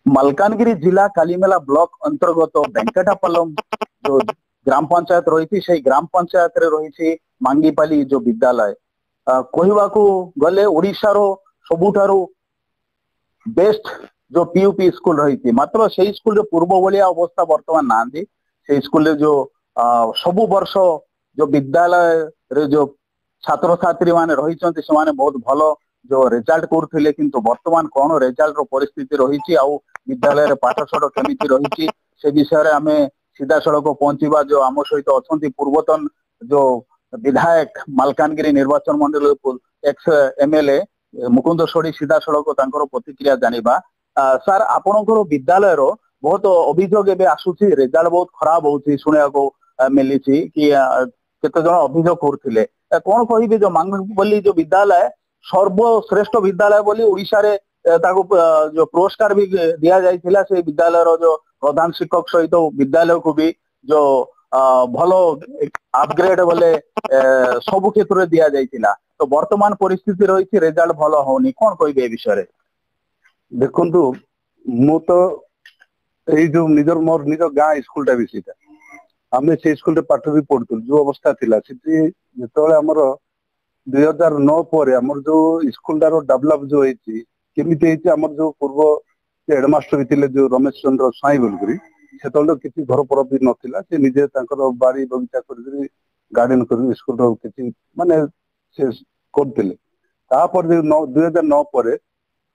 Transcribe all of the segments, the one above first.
मलकानगिरी जिला कालीमेला ब्लॉक अंतर्गत वेंकटापलम जो ग्राम पंचायत रही से ग्राम पंचायत रे रही मांगीपाली जो विद्यालय कहवाकू गले ओडिशार सबुठारु बेस्ट जो पीयूपी स्कूल रही मात्र से स्कूल पूर्व भाया अवस्था बर्तमान ना से स्कूल जो सबु वर्ष जो विद्यालय रे जो छात्र छात्री माने रही से बहुत भल जो रिजल्ट करते किंतु वर्तमान कौन रिजल्ट रो परिस्थिति रही विद्यालय रे पाठशाठ केमिति रही से विषय आम सीधा सड़क पहुंचवा जो आम सहित अच्छा पूर्वतन जो विधायक मालकानगिरी निर्वाचन मंडल एक्स एमएलए मुकुंद सोढ़ी सीधा सड़क प्रतिक्रिया जानिबा सर आपणकर विद्यालय रो बहुत अभियोग एवं आसूसी रिजल्ट बहुत खराब होती शुणा को मिली कि केते जन अभियोग करथिले कौन कहिबे जो मांगपल्ली जो विद्यालय सर्वश्रेष्ठ विद्यालय बोली ओडिशा रे ताको जो पुरस्कार भी दिया जाइथिला से विद्यालय रो जो प्रधान शिक्षक सहित विद्यालय को भी जो भलो अपग्रेड बोले सब क्षेत्र में दिया जाइथिला तो वर्तमान परिस्थिति रही रिजल्ट भलो होनी कौन कहिबे ए विषय रे देखंतु मु तो एई जो निजर मोर निज गाँ स्कूल टा भी सीटा आमे से स्कूल रे पाठ भी पढुतु जो अवस्था थिला सिटी जेतोले हमर 2009 पर हमर जो स्कूल टारो डेवलप जो हेची केमिति हेची हमर जो पूर्व हेडमास्टर भी थिले जो रमेश चंद्र साई बोलकरी सेतोले किछि घर पर भी नथिला से निजे तांकर बाड़ी बगीचा करकरी गार्डन कर स्कूल रो किछि माने से करथिले तापर 2009 पर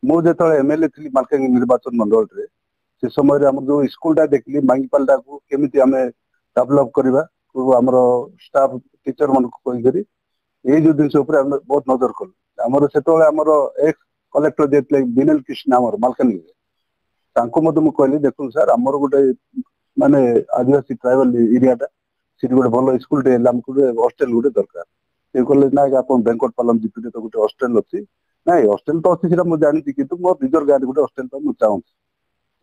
मु जेतोले एमएलए थिली मालकानगिरी निर्वाचन मंडल रे से समय हमर जो स्कूल टा देखली मांगीपालटा को केमिति हमें डेवलप करबा हमर स्टाफ टीचर मन को कहि करी ये जो दिन ऊपर बहुत नजर कल आमर से एक्स कलेक्टर जे विनल कृष्ण आमर मालकानगिरी कहली देखो सर आमर गोटे माने आदिवासी ट्राइबल एरिया से गोटे भल स्कूल हॉस्टेल गोटे दरकार से कहले ना आप वेंकटपालम जीपी तो गोटे हॉस्टेल अच्छी ना हॉस्टेल तो अच्छी मुझे जानी कि मोर निजर गाँव गोटे हॉस्टेल मुझे चाहूँ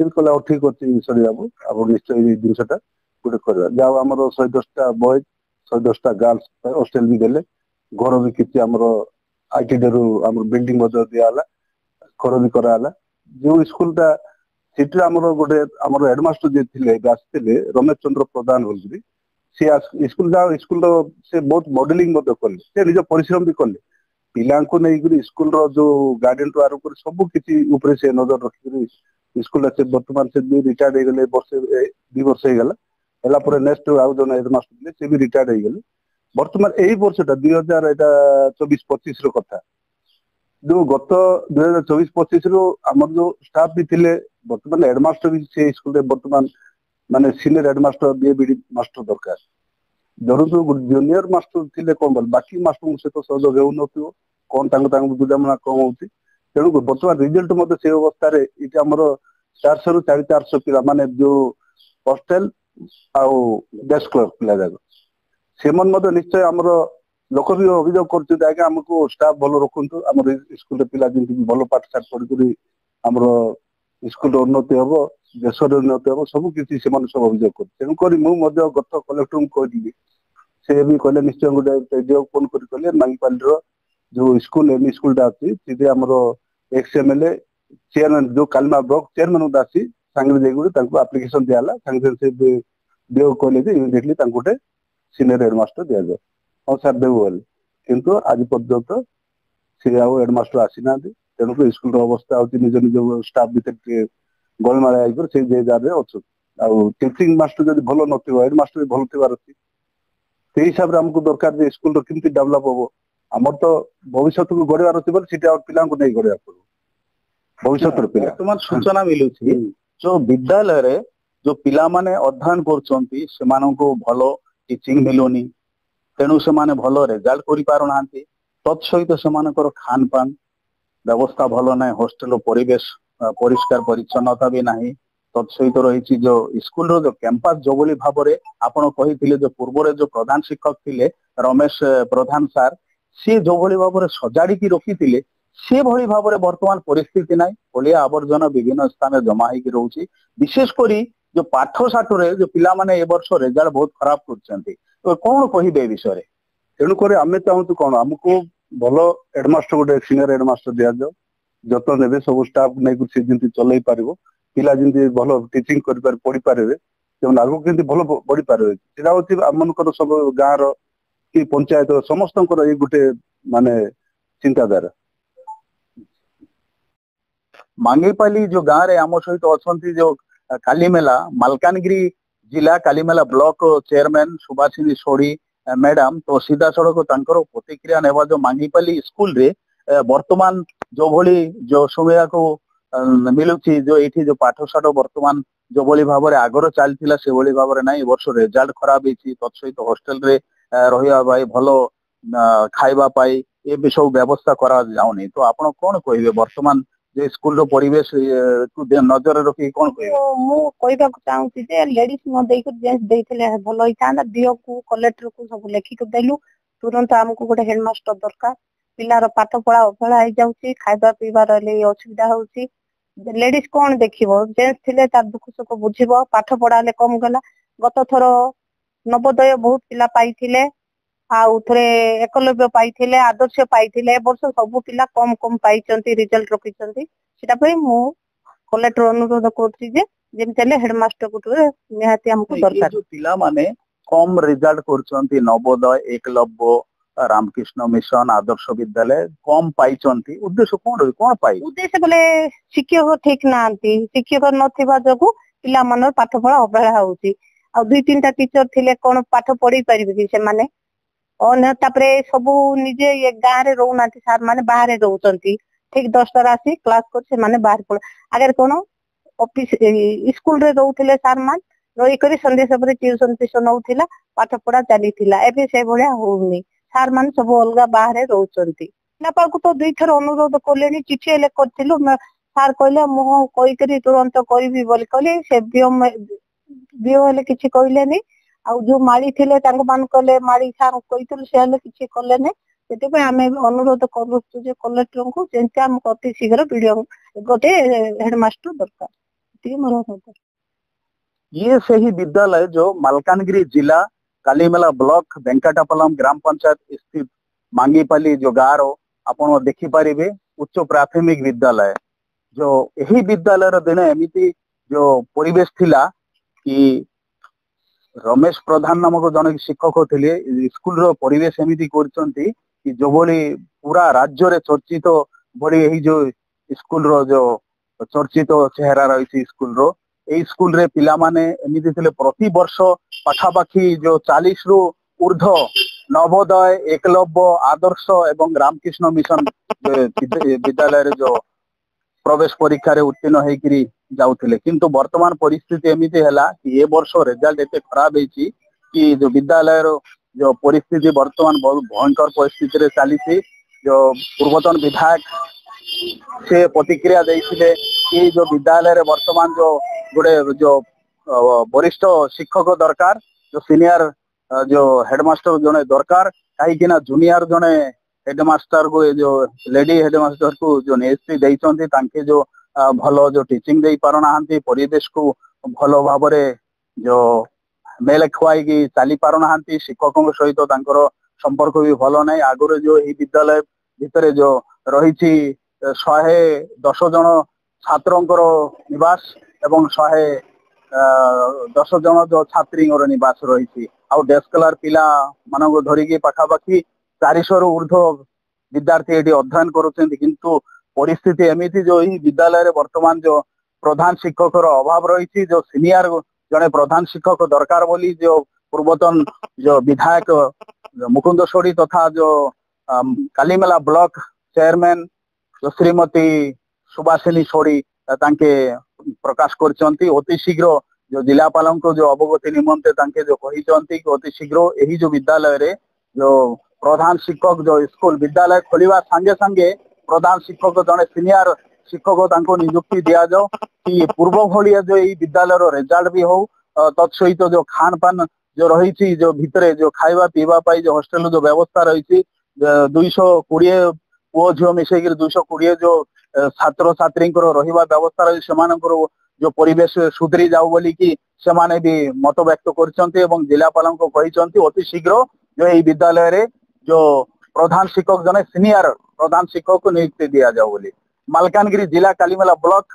कहले ठीक अच्छे सरी बाबू आप निश्चय ये जिनसा गोटे कर जहाँ आम 110टा बॉयज 110टा गर्ल्स हॉस्टेल भी देले घर भी किसी आईटी बिल्डिंग दियाला घर भी कराला जो स्कूल टा सीट गोटे हेडमास्टर जे थे आसते रमेश चंद्र प्रधान बोल सी स्कूल जहाँ स्कूल से बहुत मॉडलिंग कले से निज परिश्रम भी कले पिला नहीं स्कूल जो गार्डियन टू आरंभ कर सब किसी से नजर रखिक स्कूल से बर्तमान से भी रिटायर्ड हो गले वर्षे 2 वर्ष होगा नेक्स्ट आउ जन हेडमास्टर से भी रिटायर्ड हो गले बर्तमान यही वर्षटा 2024-25 कथा जो गत 2024-25 आमर जो स्टाफ भी थिले बर्तमान हेडमास्टर भी से स्कूल बर्तमान माने सीनियर हेडमास्टर बीएबीडी मास्टर दरकार धरु जूनियर मास्टर थिले कौन बोल बाकी मास्टर सहित सहयोग हो कौन बुझामणा कम होती तेणु बर्तमान रिजल्ट मत से अवस्था ये आमर 400 ରୁ 450 पिला माने जो हॉस्टेल आउ डेस्क क्लर्क पिला जाक से निश्चय आमर लोक भी अभियोग करमको स्टाफ भल रखु आम स्कूल पिला जमी भल पाठ साठ पढ़ी आम स्कूल उन्नति हम देश उन्नति हम सबकि सब अभियोग कर तेणुक मुझे गत कलेक्टर को कहली से भी कहले निश्चय गोटे फोन कर मांगीपाली जो स्कूल एम स्कूल अच्छी सीधे आम एक्स एमएलए चेयरमैन जो कालीमा ब्लॉक चेयरमैन आसी सांगे आप्लिकेशन दियाला सांगे से कहले इमिडिएटली गोटे सीनियर हेडमास्टर दि जाए हाँ सर देव बोले किंतु आज पर्यंत सी हेडमास्टर आसी ना तेणुक स्कूल अवस्था होती निज निज स्टाफ भर गलमाला से अच्छा टीचिंग मास्टर जब भल न हेडमास्टर भी भल थी से हिसाब से आमको दरकार स्कूल केमती डेवलप हम आमर तो भविष्य को गढ़वार अच्छी बोले पिला नहीं गढ़ा पड़ो भविष्य वर्तमान सूचना मिलू जो विद्यालय रे जो पिला माने अध्ययन करछंती सेमाननको भलो टीचिंग मिलुनी तेणु से भल रेजल्ट कर तत्सहित से खान पान व्यवस्था भल ना हॉस्टेल परिवेश परिष्कार परिच्छन्नता भी नहीं तत्सहित रही जो स्कूल रो जो कैंपस जो बोली भाव में आपण कही जो पूर्व जो प्रधान शिक्षक थे रमेश प्रधान सार सी जो भली भाव में सजाड़ी रखी से भली भाव में वर्तमान परिस्थिति ना अलिया आवर्जना विभिन्न स्थान जमा हो रोचे विशेषकर जो पाठ साठ जो पिला माने ए वर्ष रिजल्ट बहुत खराब करछंती तो कौन कहिबे ए विषय रे तेणुक आम चाहूँ कौन आमको भल हेडमास्टर गोटे सीनियर हेडमास्टर दि जाओ जत्न ने सब स्टाफ नहीं जमी चल पार ପିଲା ଯେମିତି ଭଲ ଟିଚିଂ କରିପାରେ ପଢି ପାରିବେ ସେମାନେ ଆଗକୁ କେମିତି ଭଲ ବଢି ପାରିବେ ସେଟା ହଉଛି ଆମମାନଙ୍କର ସବୁ ଗାଁର କି ପଞ୍ଚାୟତ ସମସ୍ତଙ୍କର ଏଇ ଗୋଟେ ମାନେ ଚିନ୍ତାଧାରା। ମାଙ୍ଗିପାଲି ଯୋଉ ଗାଁରେ ଆମ ସହିତ ଅଛନ୍ତି ଯୋଉ କାଲିମେଲା ମାଲକାନଗିରି ଜିଲ୍ଲା Kalimela block chairman Subhashini Sodhi madam ତ ସିଧାସଳଖ ତାଙ୍କର ପ୍ରତିକ୍ରିୟା ନେବା ଯୋଉ ମାଙ୍ଗିପାଲି ସ୍କୁଲରେ ବର୍ତ୍ତମାନ ଯୋଉ ଭଳି ଯୋଉ ସୁବିଧାକୁ ମିଳୁଛି ଯୋଉ ଏଇଠି ଯୋଉ ପାଠଶାଠ ବର୍ତ୍ତମାନ ଯୋଉଭଳି ଭାବରେ ଆଗର ଚାଲିଥିଲା ସେଭଳି ଭାବରେ ନାହିଁ ଏ ବର୍ଷ ରେଜଲ୍ଟ ଖରାପ ହେଇଛି ତତ୍ ସହିତ ହଷ୍ଟେଲରେ ରହିବା ପାଇଁ ଭଲ ଖାଇବା ପାଇଁ ଏବେ ସବୁ ବ୍ୟବସ୍ଥା କରାଯାଉନି ତ ଆପଣ କଣ କହିବେ ବର୍ତ୍ତମାନ ଯେ ସ୍କୁଲର ପରିବେଶ କୁ ନଜରରେ ରଖି କଣ କହିବେ? ମୁଁ କହିବାକୁ ଚାହୁଁଛି ଯେ ଲେଡିଜ ନ ଦେଇକି ଜେଣ୍ଟସ ଦେଇଥିଲେ ଭଲ ହେଇଥାନ୍ତା ଦିଅକୁ କଲେକ୍ଟରକୁ ସବୁ ଲେଖିକି ଦେଲୁ ତୁରନ୍ତ ଆମକୁ ଗୋଟେ ହେଡମାଷ୍ଟର ଦରକାର ପିଲାର ପାଠ ପଢା ଅବହେଳା ହେଇଯାଉଛି ଖାଇବା ପିଇବାର ଅସୁବିଧା ହଉଛି ଲେଡିଜ କଣ ଦେଖିବ ଜେଣ୍ଟସ ଥିଲେ ତାର ଦୁଃଖ ସୁଖ ବୁଝିବ ପାଠ ପଢା ହେଲେ କମ ଗଲା ଗତ ଥର ନବୋଦୟ ବହୁତ ପିଲା ପାଇଥିଲେ ଆଉ ଥରେ ଏକଲବ୍ୟ ପାଇଥିଲେ ଆଦର୍ଶ ପାଇଥିଲେ ଏ ବର୍ଷ ସବୁ ପିଲା କମ କମ ପାଇଛନ୍ତି ରିଜଲ୍ଟ ରଖିଛନ୍ତି ସେଟା ପାଇଁ ମୁଁ କଲେକ୍ଟର ଅନୁରୋଧ କରୁଛି ଯେ ଯେମିତି ହେଲେ ହେଡମାଷ୍ଟର ନିହାତି ଆମକୁ ଦରକାର ଯୋଉ ପିଲାମାନେ କମ ରେଜଲ୍ଟ କରୁଛନ୍ତି ନବୋଦୟ ଏକଲବ୍ୟ ରାମକୃଷ୍ଣ ମିଶନ ଆଦର୍ଶ ବିଦ୍ୟାଳୟ କମ ପାଇଛନ୍ତି ଉଦ୍ଦେଶ୍ୟ କଣ ରହି କଣ ପାଇ ଉଦ୍ଦେଶ୍ୟ ବୋଲେ ଶିକ୍ଷକ ଠିକ ନାହାନ୍ତି ଶିକ୍ଷକ ନଥିବା ଯୋଗୁ ପିଲାମାନଙ୍କର ପାଠ ପଢା ଅବହେଳା ହଉଛି ଆଉ 2-3ଟା ଟିଚର ଥିଲେ କଣ ପାଠ ପଢେଇ ପାରିବେ କି ସେମାନେ ତାପରେ ସବୁ ନିଜେ ଗାଁରେ ରହୁନାହାନ୍ତି ସାର୍ ମାନେ ବାହାରେ ରହୁଛନ୍ତି ଠିକ 10ଟାରେ ଆସି କ୍ଲାସ କରି ସେମାନେ ବାହାରେ ପଡେ ଆଗରେ କଣ ଅଫିସ ସ୍କୁଲରେ ରହୁଥିଲେ ସାର୍ ମାନେ ରହିକରି ସନ୍ଧ୍ୟା ସମୟରେ ଟ୍ୟୁସନ ଫିଉସନ ହଉଥିଲା ପାଠ ପଢା ଚାଲିଥିଲା ଏବେ ସେଇଭଳିଆ ହଉନି ସାର୍ ମାନେ ସବୁ ଅଲଗା ବାହାରେ ରହୁଛନ୍ତି ପିଲାପାଳକୁ ତ 2ଥର ଅନୁରୋଧ କଲେଣି ଚିଠି ହେଲେ କରିଥିଲୁ ସାର୍ କହିଲେ ମୁଁ କହିକରି ତୁରନ୍ତ କରିବି ବୋଲି କହିଲେ ସେ ବିଓ ହେଲେ କିଛି କହିଲେନି ଆଉ ଯୋଉ ମାଳି ଥିଲେ ତାଙ୍କ ମାନଙ୍କୁ କହିଲେ ମାଳି ସାର୍ କହିଥିଲୁ ସେ ହେଲେ କିଛି କଲେନି ସେଥିପାଇଁ ଆମେ ଅନୁରୋଧ କରୁଛୁ ଯେ କଲେକ୍ଟରଙ୍କୁ ଯେମିତି ଆମକୁ ଅତି ଶୀଘ୍ର ଭିଡିଓ ଗୋଟେ ହେଡମାଷ୍ଟର ଦରକାର ଏତିକି ମୋର ଦରକାର ये ସେହି ବିଦ୍ୟାଳୟ ଯୋଉ ମାଲକାନଗିରି ଜିଲ୍ଲା କାଲିମେଲା ବ୍ଲକ ଭେଙ୍କଟାପଲମ ଗ୍ରାମ ପଞ୍ଚାୟତ ସ୍ଥିତ ମାଙ୍ଗିପାଲି ଯୋଉ ଗାଁର ଆପଣ ଦେଖିପାରିବେ ଉଚ୍ଚ ପ୍ରାଥମିକ ବିଦ୍ୟାଳୟ ଯୋଉ ଏହି ବିଦ୍ୟାଳୟର ଦିନେ ଏମିତି ଯୋଉ ପରିବେଶ ଥିଲା କି ରମେଶ ପ୍ରଧାନ ନାମକ ଜଣେ ଶିକ୍ଷକ ଥିଲେ ସ୍କୁଲର ପରିବେଶ ଏମିତି କରିଛନ୍ତି କି ଯୋଉଭଳି ପୁରା ରାଜ୍ୟରେ ଚର୍ଚ୍ଚିତ ଭଳି ଏହି ଯୋଉ ସ୍କୁଲର ଯୋଉ ଚର୍ଚ୍ଚିତ ଚେହେରା ରହିଛି ସ୍କୁଲର ଏଇ ସ୍କୁଲରେ ପିଲାମାନେ ଏମିତି ଥିଲେ ପ୍ରତିବର୍ଷ ପାଖାପାଖି ଯୋଉ 40ରୁ ଉର୍ଦ୍ଧ ନବୋଦୟ ଏକଲବ୍ୟ ଆଦର୍ଶ ଏବଂ ରାମକୃଷ୍ଣ ମିଶନ ବିଦ୍ୟାଳୟରେ ଯୋଉ ପ୍ରବେଶ ପରୀକ୍ଷାରେ ଉତ୍ତୀର୍ଣ୍ଣ ହେଇକିରି ଯାଉଥିଲେ କିନ୍ତୁ ବର୍ତ୍ତମାନ ପରିସ୍ଥିତି ଏମିତି ହେଲା କି ଏ ବର୍ଷ ରେଜଲ୍ଟ ଏତେ ଖରାପ ହେଇଛି କି ଯୋଉ ବିଦ୍ୟାଳୟର ଯୋଉ ପରିସ୍ଥିତି ବର୍ତ୍ତମାନ ବହୁତ ଭୟଙ୍କର ପରିସ୍ଥିତିରେ ଚାଲିଛି ଯୋଉ ପୂର୍ବତନ ବିଧାୟକ ସେ ପ୍ରତିକ୍ରିୟା ଦେଇଥିଲେ କି ଯୋଉ ବିଦ୍ୟାଳୟରେ ବର୍ତ୍ତମାନ ଯୋଉ ଗୋଟେ ଯୋଉ ବରିଷ୍ଠ ଶିକ୍ଷକ ଦରକାର ଯୋଉ ସିନିୟର ଯୋଉ ହେଡମାଷ୍ଟର ଜଣେ ଦରକାର କାହିଁକି ନା ଜୁନିୟର ଜଣେ ହେଡମାଷ୍ଟର କୁ ଯୋଉ ଲେଡି ହେଡମାଷ୍ଟର କୁ ଯୋଉ ନିଯୁକ୍ତି ଦେଇଛନ୍ତି ତାଙ୍କେ ଯୋଉ ଭଲ ଯୋଉ ଟିଚିଂ ଦେଇ ପାରୁନାହାନ୍ତି ପରିବେଶକୁ ଭଲ ଭାବରେ ଯୋଉ ମେଳ ଖୁଆଇକି ଚାଲି ପାରୁନାହାନ୍ତି ଶିକ୍ଷକଙ୍କ ସହିତ ତାଙ୍କର ସମ୍ପର୍କ ବି ଭଲ ନାହିଁ ଆଗରୁ ଯୋଉ ଏହି ବିଦ୍ୟାଳୟ ଭିତରେ ଯୋଉ ରହିଛି 110 ଜଣ ଛାତ୍ରଙ୍କର ନିବାସ ଏବଂ 110 ଜଣ ଯୋଉ ଛାତ୍ରୀଙ୍କର ନିବାସ ରହିଛି ଆଉ ଡେସ୍କଲାର ପିଲା ମାନଙ୍କୁ ଧରିକି ପାଖାପାଖି 400ରୁ ଉର୍ଦ୍ଧ୍ବ ବିଦ୍ୟାର୍ଥୀ ଏଠି ଅଧ୍ୟୟନ କରୁଛନ୍ତି କିନ୍ତୁ ପରିସ୍ଥିତି ଏମିତି ଯୋଉ ଏହି ବିଦ୍ୟାଳୟରେ ବର୍ତ୍ତମାନ ଯୋଉ ପ୍ରଧାନ ଶିକ୍ଷକର ଅଭାବ ରହିଛି ଯୋଉ ସିନିୟର ଜଣେ ପ୍ରଧାନ ଶିକ୍ଷକ ଦରକାର ବୋଲି ଯୋଉ ପୂର୍ବତନ ଯୋଉ ବିଧାୟକ ମୁକୁନ୍ଦ ସୋଢୀ ତଥା ଯୋଉ କାଲିମେଲା ବ୍ଲକ ଚେୟାରମ୍ୟାନ ଶ୍ରୀମତୀ ସୁଭାଷିନୀ ସୋଢୀ ତାଙ୍କେ ପ୍ରକାଶ କରିଛନ୍ତି ଅତି ଶୀଘ୍ର ଯୋଉ ଜିଲ୍ଲାପାଳଙ୍କୁ ଯୋଉ ଅବଗତି ନିମନ୍ତେ ତାଙ୍କେ ଯୋଉ କହିଛନ୍ତି କି ଅତି ଶୀଘ୍ର ଏହି ଯୋଉ ବିଦ୍ୟାଳୟରେ ଯୋଉ ପ୍ରଧାନ ଶିକ୍ଷକ ଯୋଉ ସ୍କୁଲ ବିଦ୍ୟାଳୟ ଖୋଲିବା ସାଙ୍ଗେ ସାଙ୍ଗେ ପ୍ରଧାନ ଶିକ୍ଷକ ଜଣେ ସିନିୟର ଶିକ୍ଷକ ତାଙ୍କୁ ନିଯୁକ୍ତି ଦିଆଯାଉ କି ପୂର୍ବ ଭଳିଆ ଯୋଉ ଏଇ ବିଦ୍ୟାଳୟର ରେଜଲ୍ଟ ବି ହଉ ତତ୍ ସହିତ ଯୋଉ ଖାନ ପାନ ଯୋଉ ରହିଛି ଯୋଉ ଭିତରେ ଯୋଉ ଖାଇବା ପିଇବା ପାଇଁ ଯୋଉ ହଷ୍ଟେଲ ଯୋଉ ବ୍ୟବସ୍ଥା ରହିଛି 220 ପୁଅ ଝିଅ ମିଶେଇକି 220 ଯୋଉ ଛାତ୍ରଛାତ୍ରୀଙ୍କର ରହିବା ବ୍ୟବସ୍ଥା ରହିଛି ସେମାନଙ୍କର ଯୋଉ ପରିବେଶ ସୁଧୁରି ଯାଉ ବୋଲିକି ସେମାନେ ବି ମତ ବ୍ୟକ୍ତ କରିଛନ୍ତି ଏବଂ ଜିଲ୍ଲାପାଳଙ୍କୁ କହିଛନ୍ତି ଅତି ଶୀଘ୍ର ଯୋଉ ଏଇ ବିଦ୍ୟାଳୟରେ ଯୋଉ ପ୍ରଧାନ ଶିକ୍ଷକ ଜଣେ ସିନିୟର ପ୍ରଧାନ ଶିକ୍ଷକକୁ ନିଯୁକ୍ତି ଦିଆଯାଉ ବୋଲି ମାଲକାନଗିରି ଜିଲ୍ଲା କାଲିମେଲା ବ୍ଲକ